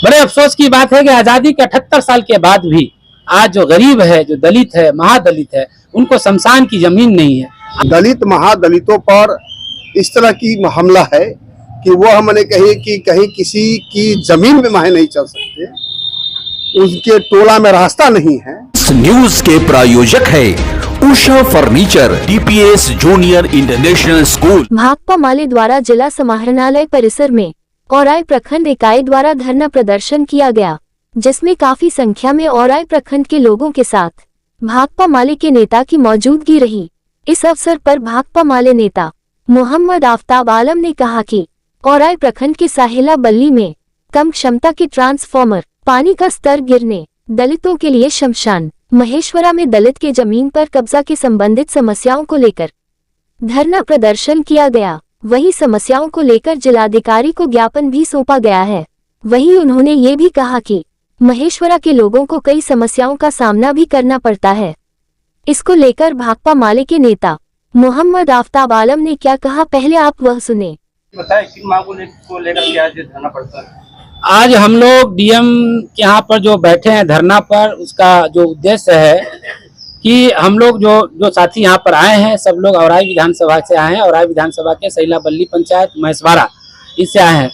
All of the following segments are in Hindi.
बड़े अफसोस की बात है कि आजादी के 78 साल के बाद भी आज जो गरीब है, जो दलित है, महादलित है, उनको शमशान की जमीन नहीं है। दलित महादलितों पर इस तरह की हमला है कि वो हमने कही कि कहीं किसी की जमीन में माहे नहीं चल सकते, उसके टोला में रास्ता नहीं है। इस न्यूज के प्रायोजक है Usha furniture, DPS junior international school. Bhakpa Male द्वारा जिला समाहरणालय परिसर में औराई प्रखंड इकाई द्वारा धरना प्रदर्शन किया गया, जिसमें काफी संख्या में औराई प्रखंड के लोगों के साथ भाकपा माले के नेता की मौजूदगी रही। इस अवसर पर भाकपा माले नेता मोहम्मद आफ्ताब आलम ने कहा कि औराई प्रखंड के साहिला बल्ली में कम क्षमता के ट्रांसफार्मर, पानी का स्तर गिरने, दलितों के लिए शमशान, महेश्वरा में दलित के जमीन पर कब्जा के संबंधित समस्याओं को लेकर धरना प्रदर्शन किया गया। वहीं समस्याओं को लेकर जिलाधिकारी को ज्ञापन भी सौंपा गया है। वहीं उन्होंने ये भी कहा कि महेश्वरा के लोगों को कई समस्याओं का सामना भी करना पड़ता है। इसको लेकर भाकपा माले के नेता मोहम्मद आफ्ताब आलम ने क्या कहा, पहले आप वह सुने। बताएं किन मांगों को लेकर के आज धरना पड़ता है। आज हम लोग डीएम के यहाँ पर जो बैठे हैं धरना पर, उसका जो उद्देश्य है कि हम लोग जो साथी यहाँ पर आए हैं, सब लोग औराई विधानसभा से आए हैं। औराई विधानसभा के सैला बल्ली पंचायत महेश्वरा इससे आए हैं।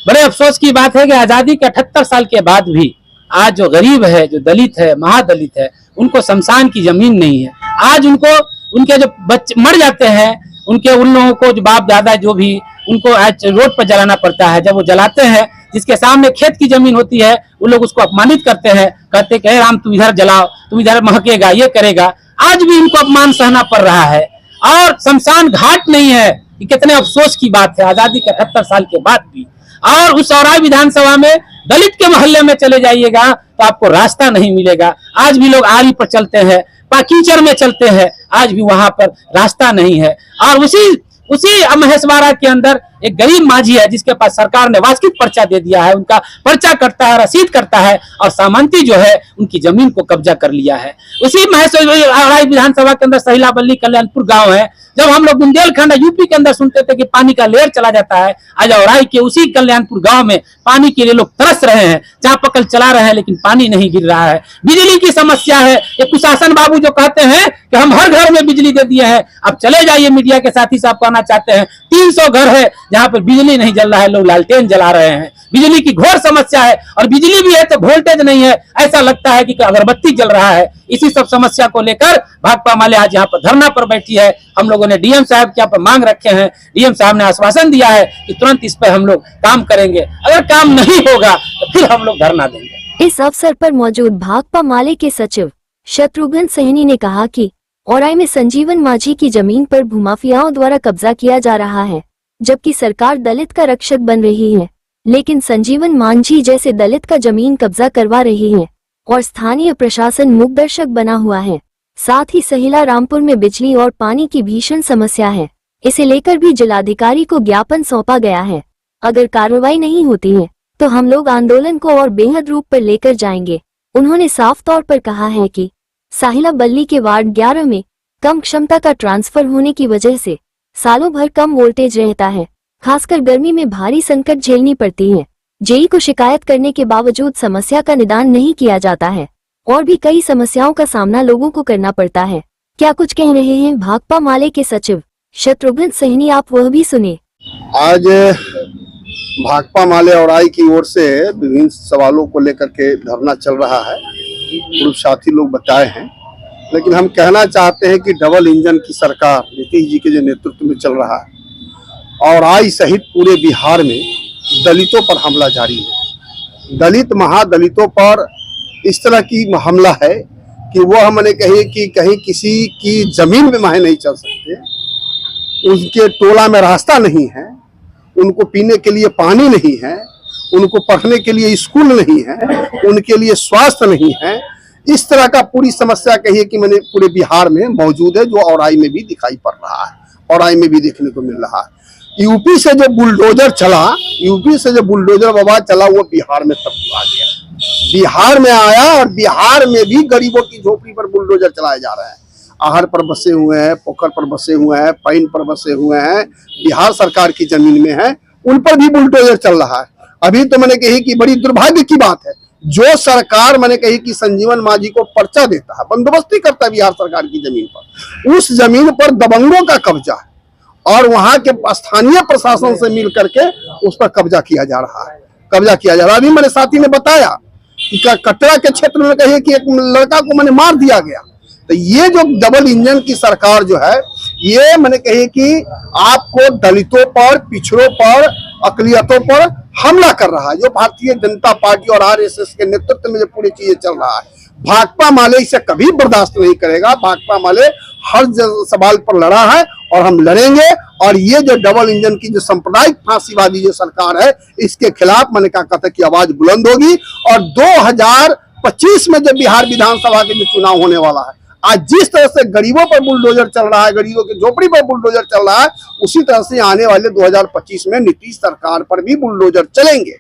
बड़े अफसोस की बात है कि आजादी के 78 साल के बाद भी आज जो गरीब है, जो दलित है, महादलित है, उनको शमशान की जमीन नहीं है। आज उनके जो बच्चे मर जाते हैं, उन लोगों को जो बाप दादा जो भी, उनको आज रोड पर जलाना पड़ता है। जब वो जलाते हैं, जिसके सामने खेत की जमीन होती है, वो लोग उसको अपमानित करते हैं, कहते कि राम तुम इधर जलाओ, तुम इधर महकेगा, ये करेगा। आज भी उनको अपमान सहना पड़ रहा है और शमशान घाट नहीं है। ये कितने अफसोस की बात है, आजादी के 78 साल के बाद भी। और उस औराई विधानसभा में दलित के मोहल्ले में चले जाइएगा तो आपको रास्ता नहीं मिलेगा। आज भी लोग आरी पर चलते हैं, कीचड़ में चलते हैं, आज भी वहां पर रास्ता नहीं है। और उसी महेशवाड़ा के अंदर एक गरीब माझी है, जिसके पास सरकार ने वास्तविक पर्चा दे दिया है। उनका पर्चा करता है, रसीद करता है, और सामंती जो है उनकी जमीन को कब्जा कर लिया है। उसी महेशवाड़ा विधानसभा के अंदर सहिला बल्ली कल्याणपुर गांव है। जब हम लोग बुंदेलखंड यूपी के अंदर सुनते थे कि पानी का लेयर चला जाता है, आज औराई के उसी कल्याणपुर गांव में पानी के लिए लोग तरस रहे हैं, चापाकल चला रहे हैं, लेकिन पानी नहीं गिर रहा है। बिजली की समस्या है। ये कुशासन बाबू जो कहते हैं कि हम हर घर में बिजली दे दिए हैं, अब चले जाइए मीडिया के साथी साहब कहना चाहते हैं 300 घर है जहां पर बिजली नहीं जल रहा है, लोग लालटेन जला रहे हैं। बिजली की घोर समस्या है, और बिजली भी है तो वोल्टेज नहीं है, ऐसा लगता है कि अगरबत्ती जल रहा है। इसी सब समस्या को लेकर भाकपा माले आज यहाँ पर धरना पर बैठी है। हम लोगों ने डीएम साहब के यहाँ पर मांग रखे हैं। डीएम साहब ने आश्वासन दिया है कि तुरंत इस पर हम लोग काम करेंगे। अगर काम नहीं होगा तो फिर हम लोग धरना देंगे। इस अवसर पर मौजूद भाकपा माले के सचिव शत्रुघ्न सैनी ने कहा कि औराई में संजीवन माझी की जमीन पर भूमाफियाओं द्वारा कब्जा किया जा रहा है, जबकि सरकार दलित का रक्षक बन रही है, लेकिन संजीवन माझी जैसे दलित का जमीन कब्जा करवा रही है और स्थानीय प्रशासन मूकदर्शक बना हुआ है। साथ ही सहिला रामपुर में बिजली और पानी की भीषण समस्या है। इसे लेकर भी जिलाधिकारी को ज्ञापन सौंपा गया है। अगर कार्रवाई नहीं होती है तो हम लोग आंदोलन को और बेहद रूप पर लेकर जाएंगे। उन्होंने साफ तौर पर कहा है कि साहिला बल्ली के वार्ड 11 में कम क्षमता का ट्रांसफर होने की वजह से सालों भर कम वोल्टेज रहता है। खासकर गर्मी में भारी संकट झेलनी पड़ती है। जेई को शिकायत करने के बावजूद समस्या का निदान नहीं किया जाता है और भी कई समस्याओं का सामना लोगों को करना पड़ता है। क्या कुछ कह रहे हैं भाकपा माले के सचिव शत्रुघ्न सैनी, आप वह भी सुने। आज भाकपा माले औराई की ओर से विभिन्न सवालों को लेकर के धरना चल रहा है। पूर्व साथी लोग बताए हैं, लेकिन हम कहना चाहते हैं कि डबल इंजन की सरकार नीतीश जी के जो नेतृत्व में चल रहा है, औराई सहित पूरे बिहार में दलितों पर हमला जारी है। दलित महादलितों पर इस तरह की हमला है कि वो हमने कही कि कहीं किसी की जमीन में माहे नहीं चल सकते, उनके टोला में रास्ता नहीं है, उनको पीने के लिए पानी नहीं है, उनको पढ़ने के लिए स्कूल नहीं है, उनके लिए स्वास्थ्य नहीं है। इस तरह का पूरी समस्या कहिए कि मैंने पूरे बिहार में मौजूद है, जो औराई में भी दिखाई पड़ रहा है, औराई में भी देखने को मिल रहा है। यूपी से जो बुलडोजर बाबा चला, वो बिहार में तब आ गया। बिहार में आया और बिहार में भी गरीबों की झोपड़ी पर बुलडोजर चलाए जा रहे हैं। आहर पर बसे हुए हैं, पोखर पर बसे हुए हैं, पैन पर बसे हुए हैं, बिहार सरकार की जमीन में है, उन पर भी बुलडोजर चल रहा है। अभी तो मैंने कही कि बड़ी दुर्भाग्य की बात है, जो सरकार मैंने कही कि संजीवन मांझी को पर्चा देता है, बंदोबस्ती करता है बिहार सरकार की जमीन पर, उस जमीन पर दबंगों का कब्जा है और वहां के स्थानीय प्रशासन से मिल करके उस पर कब्जा किया जा रहा है। अभी मेरे साथी ने बताया कि कटरा के क्षेत्र में कही कि एक लड़का को मैंने मार दिया गया। तो ये जो डबल इंजन की सरकार जो है, ये मैंने कही कि आपको दलितों पर, पिछड़ों पर, अकलियतों पर हमला कर रहा है। जो भारतीय जनता पार्टी और आरएसएस के नेतृत्व में जो पूरी चीजें चल रहा है, भाकपा माले इसे कभी बर्दाश्त नहीं करेगा। भाकपा माले हर सवाल पर लड़ा है और हम लड़ेंगे। और ये जो डबल इंजन की जो सांप्रदायिक फांसीवादी जो सरकार है, इसके खिलाफ मैंने कहा कि आवाज बुलंद होगी। और 2025 में जब बिहार विधानसभा के जो चुनाव होने वाला है, आज जिस तरह से गरीबों पर बुलडोजर चल रहा है, गरीबों की झोपड़ी पर बुलडोजर चल रहा है, उसी तरह से आने वाले 2025 में नीतीश सरकार पर भी बुलडोजर चलेंगे।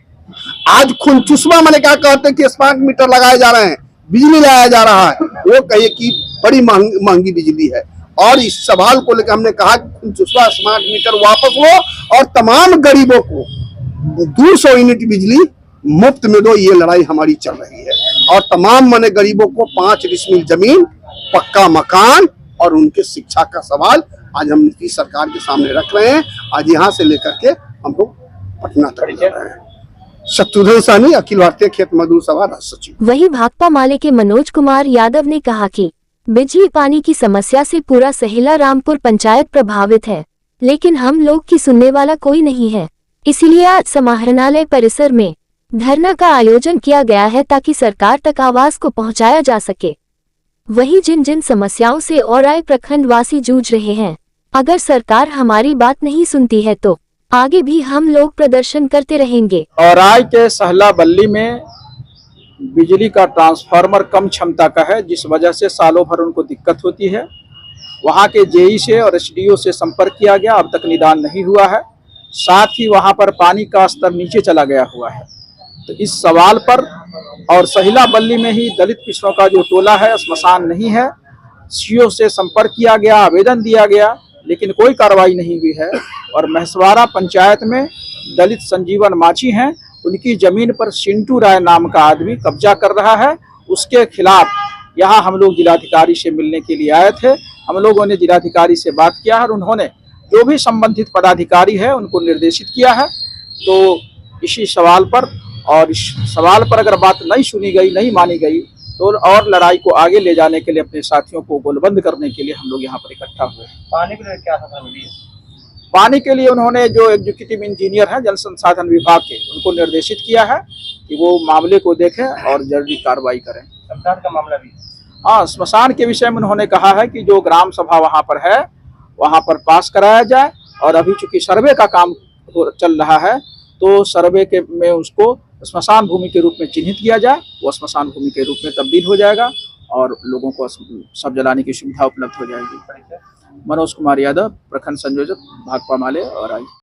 आज खूनचुस्मा मैंने क्या कहते हैं कि स्मार्ट मीटर लगाए जा रहे हैं, बिजली लाया जा रहा है, वो कहिए कि बड़ी महंगी बिजली है। और इस सवाल को लेकर हमने कहा कि खूनचुस्मा स्मार्ट मीटर वापस हो और तमाम गरीबों को 200 यूनिट बिजली मुफ्त में दो। ये लड़ाई हमारी चल रही है। और तमाम मैंने गरीबों को 5 डिसमिल जमीन, पक्का मकान और उनके शिक्षा का सवाल आज हम नीतीश सरकार के सामने रख रहे हैं। आज यहाँ से लेकर के हम लोग पटना तक जा रहे हैं। शत्रुघ्न साहनी, अखिल भारतीय खेत मजदूर सभा राष्ट्र सचिव। वहीं भाकपा माले के मनोज कुमार यादव ने कहा कि बिजली पानी की समस्या से पूरा सहेला रामपुर पंचायत प्रभावित है, लेकिन हम लोग की सुनने वाला कोई नहीं है। इसीलिए आज समाहरणालय परिसर में धरना का आयोजन किया गया है ताकि सरकार तक आवाज को पहुंचाया जा सके। वहीं जिन जिन समस्याओं से औराई प्रखंड वासी जूझ रहे हैं, अगर सरकार हमारी बात नहीं सुनती है तो आगे भी हम लोग प्रदर्शन करते रहेंगे। औराई के सहला बल्ली में बिजली का ट्रांसफार्मर कम क्षमता का है, जिस वजह से सालों भर उनको दिक्कत होती है। वहां के जेई से और एसडीओ से संपर्क किया गया, अब तक निदान नहीं हुआ है। साथ ही वहां पर पानी का स्तर नीचे चला गया हुआ है। तो इस सवाल पर, और सहिला बल्ली में ही दलित पिछड़ों का जो टोला है, स्मशान नहीं है, सीओ से संपर्क किया गया, आवेदन दिया गया, लेकिन कोई कार्रवाई नहीं हुई है। और महसवाड़ा पंचायत में दलित संजीवन मांझी हैं, उनकी जमीन पर सिंटू राय नाम का आदमी कब्जा कर रहा है। उसके खिलाफ यहाँ हम लोग जिलाधिकारी से मिलने के लिए आए थे। हम लोगों ने जिलाधिकारी से बात किया और उन्होंने जो भी संबंधित पदाधिकारी है उनको निर्देशित किया है। तो इसी सवाल पर, और इस सवाल पर अगर बात नहीं सुनी गई, नहीं मानी गई, तो और लड़ाई को आगे ले जाने के लिए, अपने साथियों को गोलबंद करने के लिए हम लोग यहाँ पर इकट्ठा हुए। पानी के लिए क्या आशा मिली है? पानी के लिए उन्होंने जो एग्जीक्यूटिव इंजीनियर हैं जल संसाधन विभाग के, उनको निर्देशित किया है कि वो मामले को देखें और जल्दी कार्रवाई करें। शमशान का मामला भी? हाँ, स्मशान के विषय में उन्होंने कहा है कि जो ग्राम सभा वहाँ पर है, वहाँ पर पास कराया जाए। और अभी चूंकि सर्वे का काम चल रहा है, तो सर्वे के में उसको स्मशान भूमि के रूप में चिन्हित किया जाए। वो स्मशान भूमि के रूप में तब्दील हो जाएगा और लोगों को सब जलाने की सुविधा उपलब्ध हो जाएगी। मनोज कुमार यादव, प्रखंड संयोजक, भाकपा माले और आई।